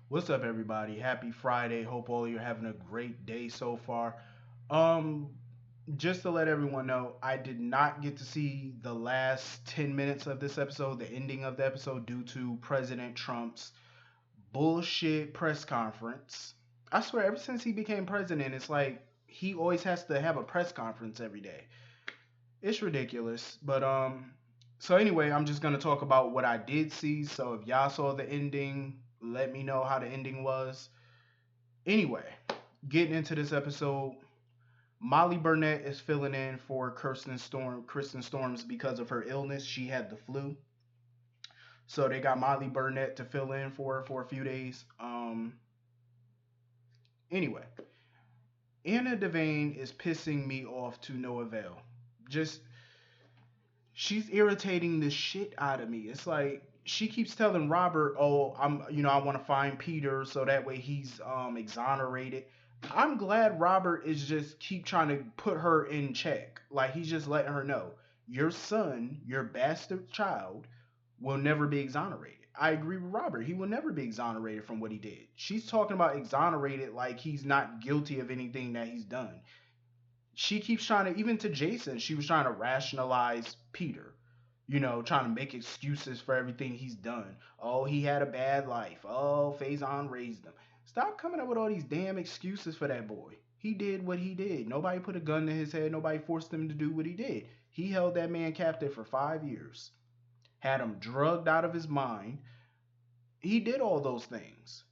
What's up, everybody? Happy Friday. Hope all you're having a great day so far. Um, just to let everyone know, I did not get to see the last 10 minutes of this episode, the ending of the episode, due to President Trump's bullshit press conference. I swear, ever since he became president, it's like he always has to have a press conference every day. It's ridiculous. So anyway, I'm just gonna talk about what I did see. So if y'all saw the ending, let me know how the ending was. Anyway, getting into this episode, Molly Burnett is filling in for Kristen Storms because of her illness. She had the flu, so they got Molly Burnett to fill in for her for a few days. Anyway, Anna Devane is pissing me off to no avail. Just she's irritating the shit out of me. It's like she keeps telling Robert, "Oh, I want to find Peter so that way he's exonerated." I'm glad Robert is just keep trying to put her in check. Like he's just letting her know, your son, your bastard child, will never be exonerated. I agree with Robert. He will never be exonerated from what he did. She's talking about exonerated like he's not guilty of anything that he's done. She keeps trying to, even to Jason, she was trying to rationalize Peter, trying to make excuses for everything he's done. Oh, he had a bad life. Oh, Faison raised him. Stop coming up with all these damn excuses for that boy. He did what he did. Nobody put a gun to his head. Nobody forced him to do what he did. He held that man captive for 5 years, had him drugged out of his mind. He did all those things.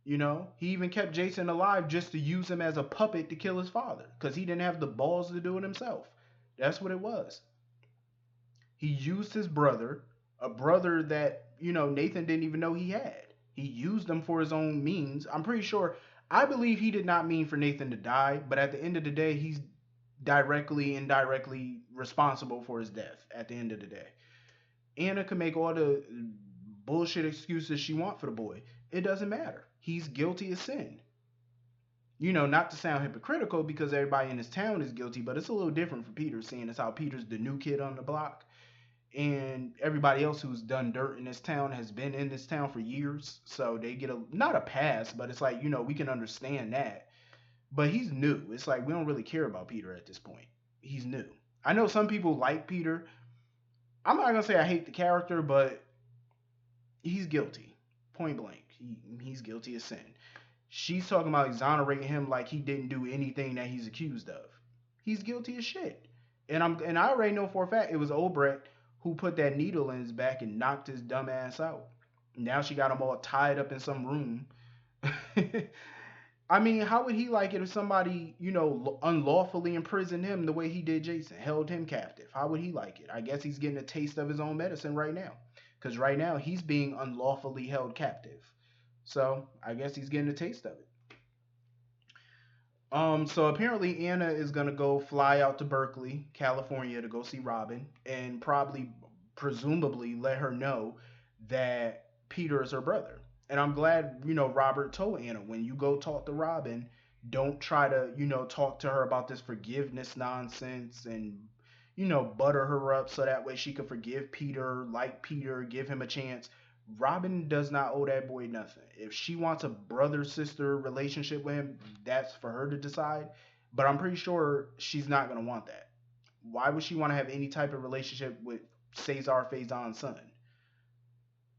He even kept Jason alive just to use him as a puppet to kill his father because he didn't have the balls to do it himself. That's what it was. He used his brother, a brother that, Nathan didn't even know he had. He used him for his own means. I'm pretty sure, I believe he did not mean for Nathan to die, but at the end of the day, he's directly, indirectly responsible for his death at the end of the day. Anna can make all the bullshit excuses she wants for the boy. It doesn't matter. He's guilty of sin. Not to sound hypocritical because everybody in this town is guilty, but it's a little different for Peter, seeing as how Peter's the new kid on the block, and everybody else who's done dirt in this town has been in this town for years, so they get a not a pass, but it's like we can understand that. But he's new. It's like we don't really care about Peter at this point. He's new. I know some people like Peter. I'm not gonna say I hate the character, but he's guilty, point blank. He's guilty of sin. She's talking about exonerating him like he didn't do anything that he's accused of. He's guilty as shit. And I already know for a fact it was Obrecht who put that needle in his back and knocked his dumb ass out. Now she got him all tied up in some room. I mean, how would he like it if somebody, unlawfully imprisoned him the way he did Jason, held him captive? How would he like it? I guess he's getting a taste of his own medicine right now. Because right now he's being unlawfully held captive. So I guess he's getting a taste of it. So apparently Anna is gonna go fly out to Berkeley, California to go see Robin and probably presumably let her know that Peter is her brother. And I'm glad, Robert told Anna, when you go talk to Robin, don't try to, talk to her about this forgiveness nonsense and, butter her up so that way she could forgive Peter, like Peter, give him a chance. Robin does not owe that boy nothing. If she wants a brother sister relationship with him, that's for her to decide. But I'm pretty sure she's not gonna want that. Why would she want to have any type of relationship with Cesar Faison's son?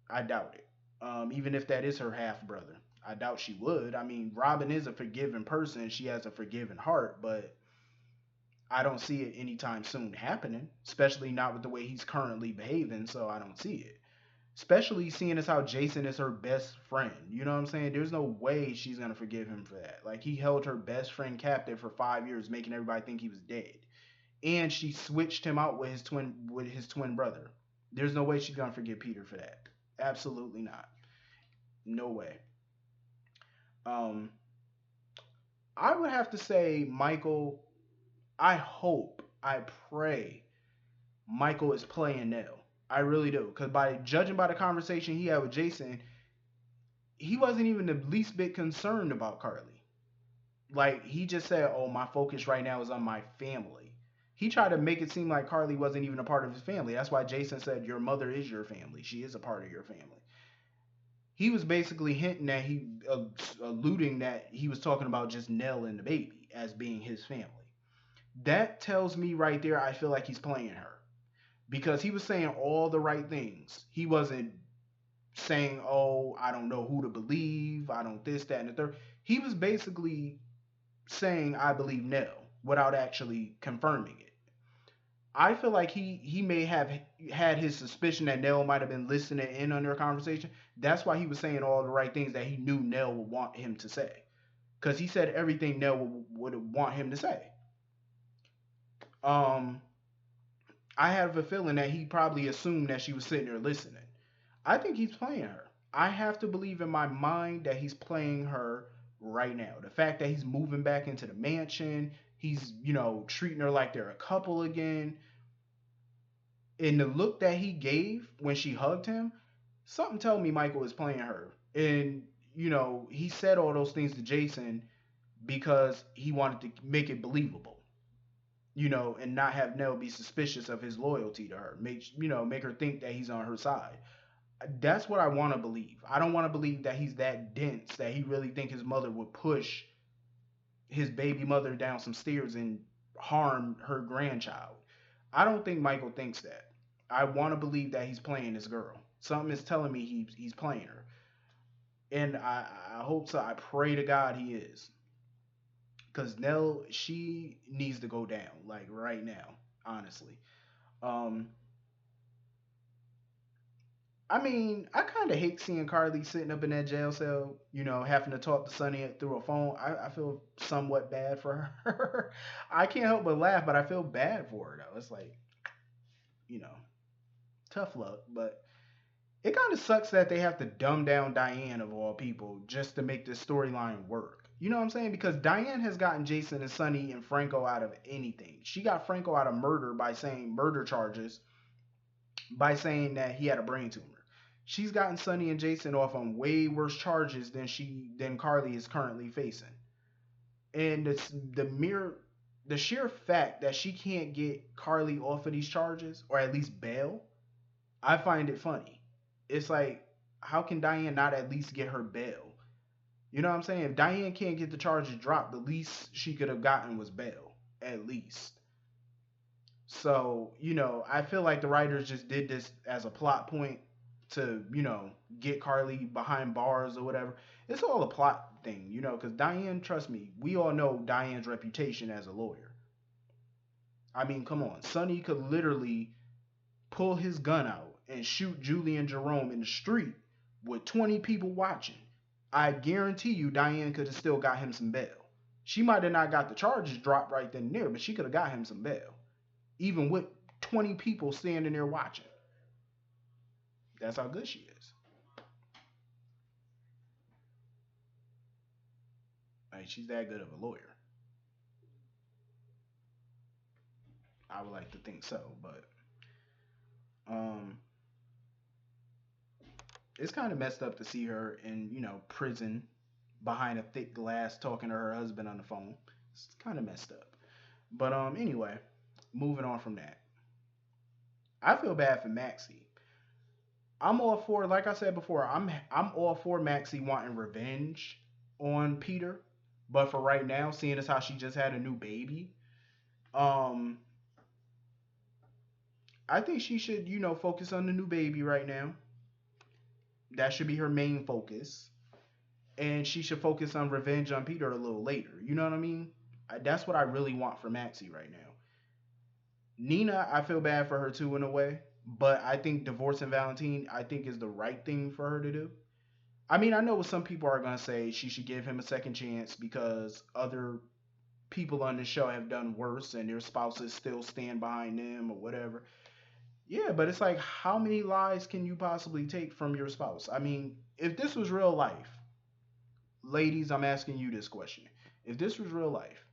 I doubt it. Even if that is her half brother, I doubt she would. I mean, Robin is a forgiving person. She has a forgiving heart, but I don't see it anytime soon happening, especially not with the way he's currently behaving, so I don't see it. Especially seeing as how Jason is her best friend. You know what I'm saying? There's no way she's gonna forgive him for that. Like he held her best friend captive for 5 years, making everybody think he was dead. And she switched him out with his twin brother. There's no way she's gonna forgive Peter for that. Absolutely not. No way. Um, I would have to say Michael. I hope, I pray Michael is playing Nell. I really do, because by judging by the conversation he had with Jason, he wasn't even the least bit concerned about Carly. Like he just said, "Oh, my focus right now is on my family." He tried to make it seem like Carly wasn't even a part of his family. That's why Jason said, "Your mother is your family. She is a part of your family." he was basically hinting that alluding that he was talking about just Nell and the baby as being his family. That tells me right there, I feel like he's playing her because he was saying all the right things. He wasn't saying, "Oh, I don't know who to believe. I don't this, that, and the third." He was basically saying, "I believe Nell," without actually confirming it. I feel like he may have had his suspicion that Nell might have been listening in on their conversation. That's why he was saying all the right things that he knew Nell would want him to say. Because he said everything Nell would want him to say. Um, I have a feeling that he probably assumed that she was sitting there listening. I think he's playing her. I have to believe in my mind that he's playing her right now. The fact that he's moving back into the mansion, he's, treating her like they're a couple again. And the look that he gave when she hugged him, something tell me Michael is playing her. And, he said all those things to Jason because he wanted to make it believable, and not have Nell be suspicious of his loyalty to her. Make her think that he's on her side. That's what I want to believe. I don't want to believe that he's that dense that he really think his mother would push his baby mother down some stairs and harm her grandchild. I don't think Michael thinks that. I want to believe that he's playing this girl. Something is telling me he's playing her, and I hope so. I pray to God he is, because Nell, she needs to go down like right now. Honestly, um, I mean, I kind of hate seeing Carly sitting up in that jail cell, having to talk to Sonny through a phone. I feel somewhat bad for her. I can't help but laugh, but I feel bad for her though. It's like, you know, tough luck, but it kind of sucks that they have to dumb down Diane of all people just to make this storyline work. You know what I'm saying? Because Diane has gotten Jason and Sonny and Franco out of anything. She got Franco out of murder by saying murder charges, by saying that he had a brain tumor. She's gotten Sonny and Jason off on way worse charges than Carly is currently facing. And it's the sheer fact that she can't get Carly off of these charges or at least bail, I find it funny. It's like, how can Diane not at least get her bail? You know what I'm saying? If Diane can't get the charges dropped, the least she could have gotten was bail, at least. So, I feel like the writers just did this as a plot point to, get Carly behind bars or whatever. It's all a plot thing, because Diane, trust me, we all know Diane's reputation as a lawyer. I mean, come on. Sonny could literally pull his gun out and shoot Julian Jerome in the street with 20 people watching. I guarantee you Diane could have still got him some bail. She might have not got the charges dropped right then and there, but she could have got him some bail, even with 20 people standing there watching. That's how good she is. Like, she's that good of a lawyer. I would like to think so, but um, it's kind of messed up to see her in prison behind a thick glass talking to her husband on the phone. It's kind of messed up. But anyway, moving on from that, I feel bad for Maxie. I'm all for, like I said before, I'm all for Maxie wanting revenge on Peter, but for right now, seeing as how she just had a new baby, um, I think she should, focus on the new baby right now. That should be her main focus, and she should focus on revenge on Peter a little later. You know what I mean? That's what I really want for Maxie right now. Nina, I feel bad for her too in a way, but I think divorcing Valentine, I think is the right thing for her to do. I mean, I know what some people are gonna say she should give him a second chance because other people on the show have done worse and their spouses still stand behind them or whatever. Yeah, but it's like, how many lies can you possibly take from your spouse? I mean, if this was real life, ladies, I'm asking you this question. If this was real life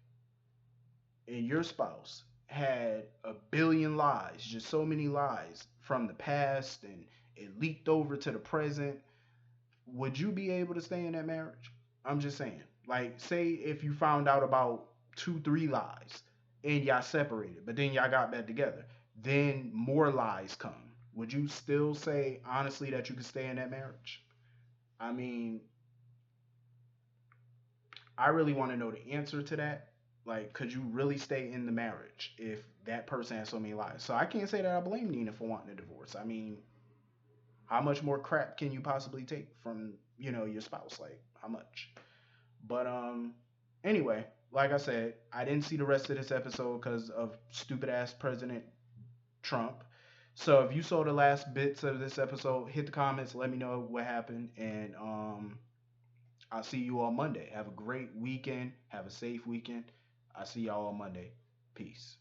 and your spouse had a billion lies, just so many lies from the past and it leaked over to the present, would you be able to stay in that marriage? I'm just saying. Like, say if you found out about two, three lies and y'all separated, but then y'all got back together, then more lies come. Would you still say honestly that you could stay in that marriage? I mean, I really want to know the answer to that. Like, could you really stay in the marriage if that person has so many lies? So I can't say that I blame Nina for wanting a divorce. I mean, how much more crap can you possibly take from, your spouse? Like, how much? But anyway, like I said, I didn't see the rest of this episode because of stupid ass President Trump. So if you saw the last bits of this episode, hit the comments, let me know what happened, and I'll see you on Monday. Have a great weekend. Have a safe weekend. I'll see y'all on Monday. Peace.